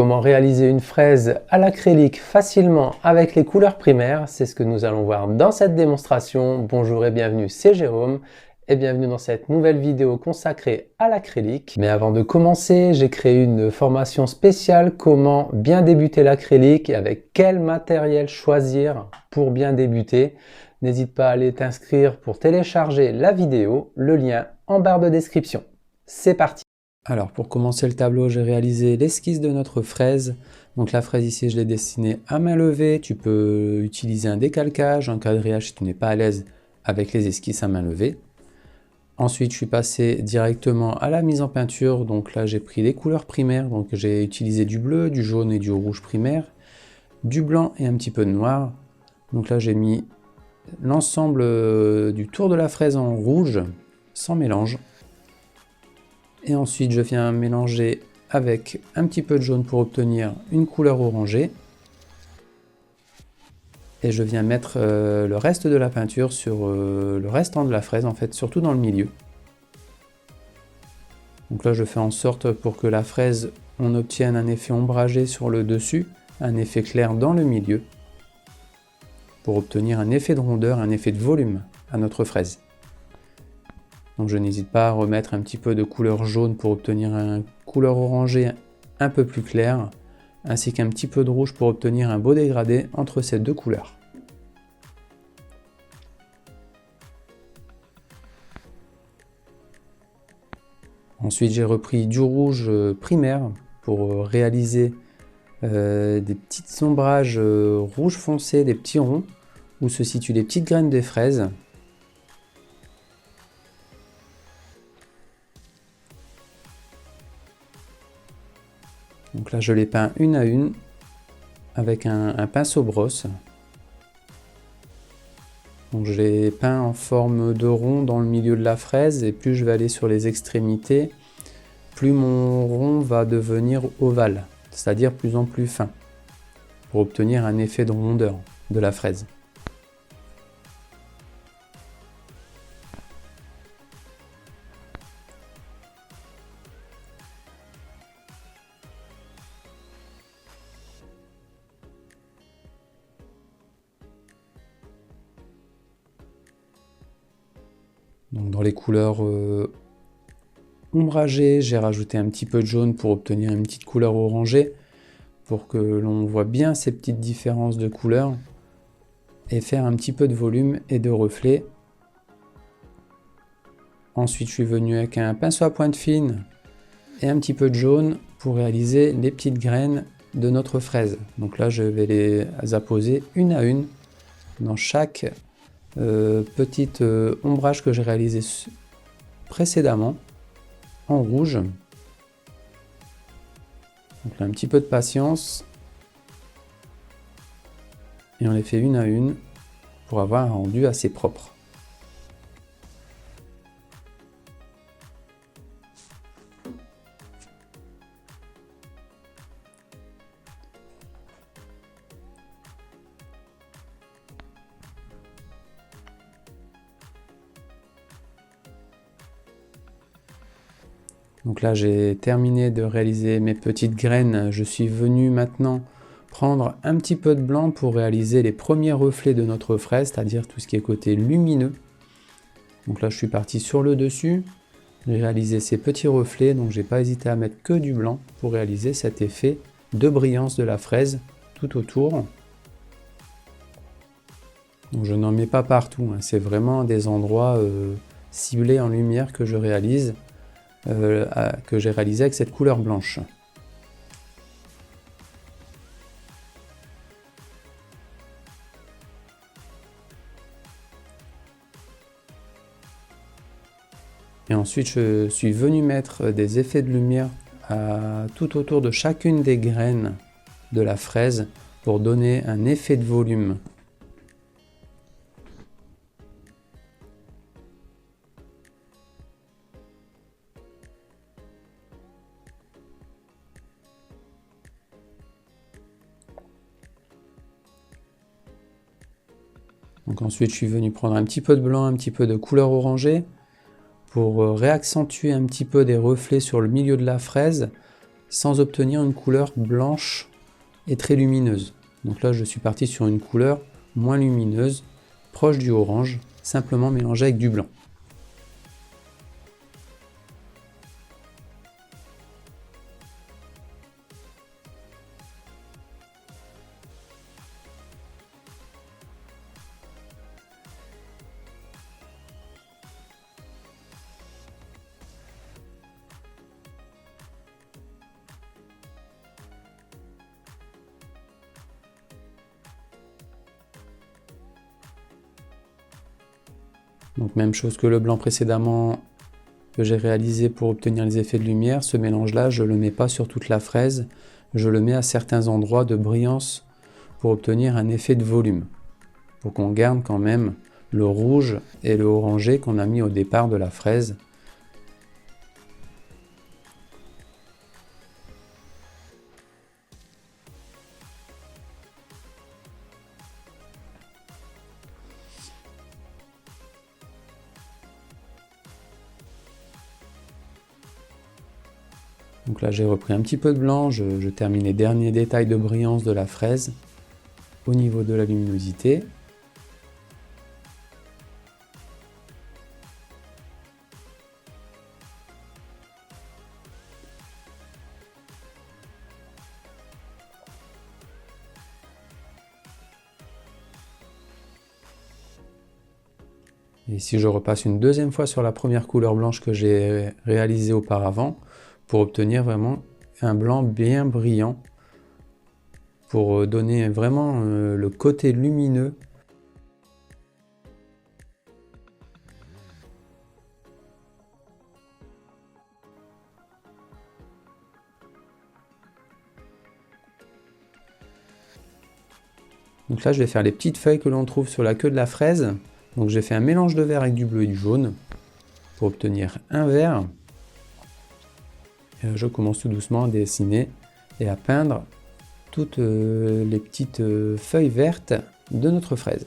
Comment réaliser une fraise à l'acrylique facilement avec les couleurs primaires, c'est ce que nous allons voir dans cette démonstration. Bonjour et bienvenue, c'est Jérôme et bienvenue dans cette nouvelle vidéo consacrée à l'acrylique. Mais avant de commencer, j'ai créé une formation spéciale comment bien débuter l'acrylique et avec quel matériel choisir pour bien débuter. N'hésite pas à aller t'inscrire pour télécharger la vidéo, le lien en barre de description. C'est parti! Alors pour commencer le tableau, j'ai réalisé l'esquisse de notre fraise. Donc la fraise ici, je l'ai dessinée à main levée. Tu peux utiliser un décalcage, un quadrillage si tu n'es pas à l'aise avec les esquisses à main levée. Ensuite, je suis passé directement à la mise en peinture. Donc là, j'ai pris les couleurs primaires. Donc j'ai utilisé du bleu, du jaune et du rouge primaire, du blanc et un petit peu de noir. Donc là, j'ai mis l'ensemble du tour de la fraise en rouge, sans mélange. Et ensuite, je viens mélanger avec un petit peu de jaune pour obtenir une couleur orangée. Et je viens mettre le reste de la peinture sur le restant de la fraise, en fait, surtout dans le milieu. Donc là, je fais en sorte pour que la fraise, on obtienne un effet ombragé sur le dessus, un effet clair dans le milieu, pour obtenir un effet de rondeur, un effet de volume à notre fraise. Donc je n'hésite pas à remettre un petit peu de couleur jaune pour obtenir une couleur orangée un peu plus claire, ainsi qu'un petit peu de rouge pour obtenir un beau dégradé entre ces deux couleurs. Ensuite, j'ai repris du rouge primaire pour réaliser des petits ombrages rouge foncé, des petits ronds, où se situent les petites graines des fraises. Donc là, je les peins une à une avec un pinceau brosse. Donc je les peins en forme de rond dans le milieu de la fraise et plus je vais aller sur les extrémités, plus mon rond va devenir ovale, c'est-à-dire plus en plus fin, pour obtenir un effet de rondeur de la fraise. Donc dans les couleurs ombragées, j'ai rajouté un petit peu de jaune pour obtenir une petite couleur orangée, pour que l'on voit bien ces petites différences de couleurs, et faire un petit peu de volume et de reflet. Ensuite, je suis venu avec un pinceau à pointe fine et un petit peu de jaune pour réaliser les petites graines de notre fraise. Donc là, je vais les apposer une à une dans chaque petite ombrage que j'ai réalisé précédemment en rouge. Donc là, un petit peu de patience et on les fait une à une pour avoir un rendu assez propre. Donc là, j'ai terminé de réaliser mes petites graines. Je suis venu maintenant prendre un petit peu de blanc pour réaliser les premiers reflets de notre fraise, c'est-à-dire tout ce qui est côté lumineux. Donc là, je suis parti sur le dessus, j'ai réalisé ces petits reflets, donc j'ai pas hésité à mettre que du blanc pour réaliser cet effet de brillance de la fraise tout autour. Donc je n'en mets pas partout, hein. C'est vraiment des endroits ciblés en lumière que je réalise. Que j'ai réalisé avec cette couleur blanche. Et ensuite, je suis venu mettre des effets de lumière tout autour de chacune des graines de la fraise pour donner un effet de volume. Donc ensuite, je suis venu prendre un petit peu de blanc, un petit peu de couleur orangée pour réaccentuer un petit peu des reflets sur le milieu de la fraise sans obtenir une couleur blanche et très lumineuse. Donc là je suis parti sur une couleur moins lumineuse, proche du orange, simplement mélangée avec du blanc. Donc même chose que le blanc précédemment que j'ai réalisé pour obtenir les effets de lumière, ce mélange-là, je ne le mets pas sur toute la fraise, je le mets à certains endroits de brillance pour obtenir un effet de volume, pour qu'on garde quand même le rouge et le orangé qu'on a mis au départ de la fraise. Donc là j'ai repris un petit peu de blanc, je termine les derniers détails de brillance de la fraise au niveau de la luminosité. Et ici je repasse une deuxième fois sur la première couleur blanche que j'ai réalisée auparavant pour obtenir vraiment un blanc bien brillant, pour donner vraiment le côté lumineux. Donc là je vais faire les petites feuilles que l'on trouve sur la queue de la fraise. Donc j'ai fait un mélange de vert avec du bleu et du jaune pour obtenir un vert. Et je commence tout doucement à dessiner et à peindre toutes les petites feuilles vertes de notre fraise.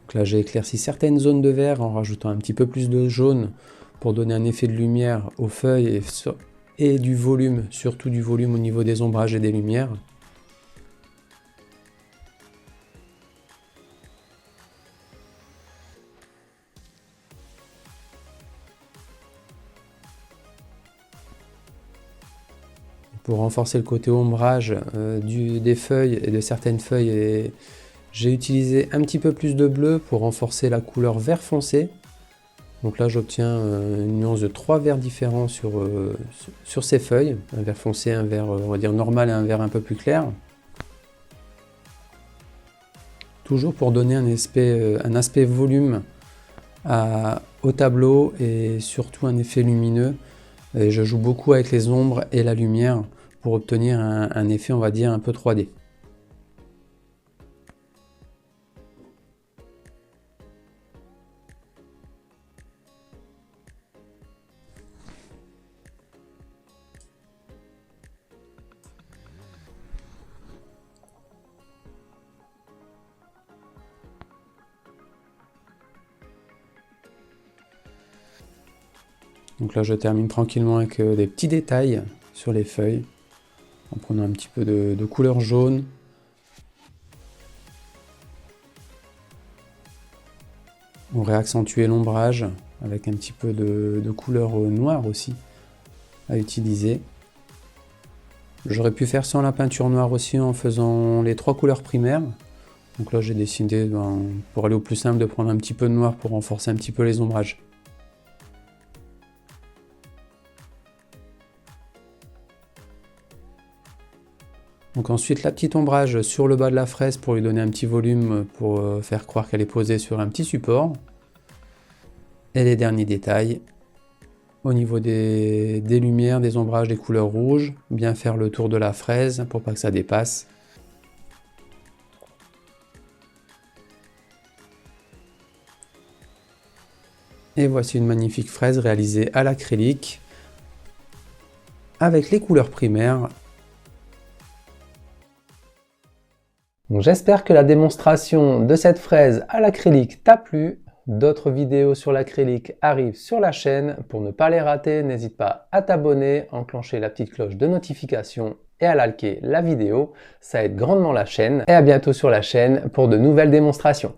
Donc là j'ai éclairci certaines zones de vert en rajoutant un petit peu plus de jaune pour donner un effet de lumière aux feuilles et du volume, surtout du volume au niveau des ombrages et des lumières. Pour renforcer le côté ombrage des feuilles et de certaines feuilles, j'ai utilisé un petit peu plus de bleu pour renforcer la couleur vert foncé. Donc là j'obtiens une nuance de 3 verts différents sur ces feuilles. Un vert foncé, un vert on va dire normal et un vert un peu plus clair. Toujours pour donner un aspect volume au tableau et surtout un effet lumineux. Et je joue beaucoup avec les ombres et la lumière pour obtenir un effet on va dire un peu 3D. Donc là je termine tranquillement avec des petits détails sur les feuilles, en prenant un petit peu de couleur jaune. On réaccentuer l'ombrage avec un petit peu de couleur noire aussi à utiliser. J'aurais pu faire sans la peinture noire aussi en faisant les 3 couleurs primaires. Donc là j'ai décidé, pour aller au plus simple, de prendre un petit peu de noir pour renforcer un petit peu les ombrages. Donc ensuite la petite ombrage sur le bas de la fraise pour lui donner un petit volume, pour faire croire qu'elle est posée sur un petit support. Et les derniers détails au niveau des lumières, des ombrages, des couleurs rouges, bien faire le tour de la fraise pour pas que ça dépasse. Et voici une magnifique fraise réalisée à l'acrylique avec les couleurs primaires. J'espère que la démonstration de cette fraise à l'acrylique t'a plu. D'autres vidéos sur l'acrylique arrivent sur la chaîne. Pour ne pas les rater, n'hésite pas à t'abonner, enclencher la petite cloche de notification et à liker la vidéo. Ça aide grandement la chaîne. Et à bientôt sur la chaîne pour de nouvelles démonstrations.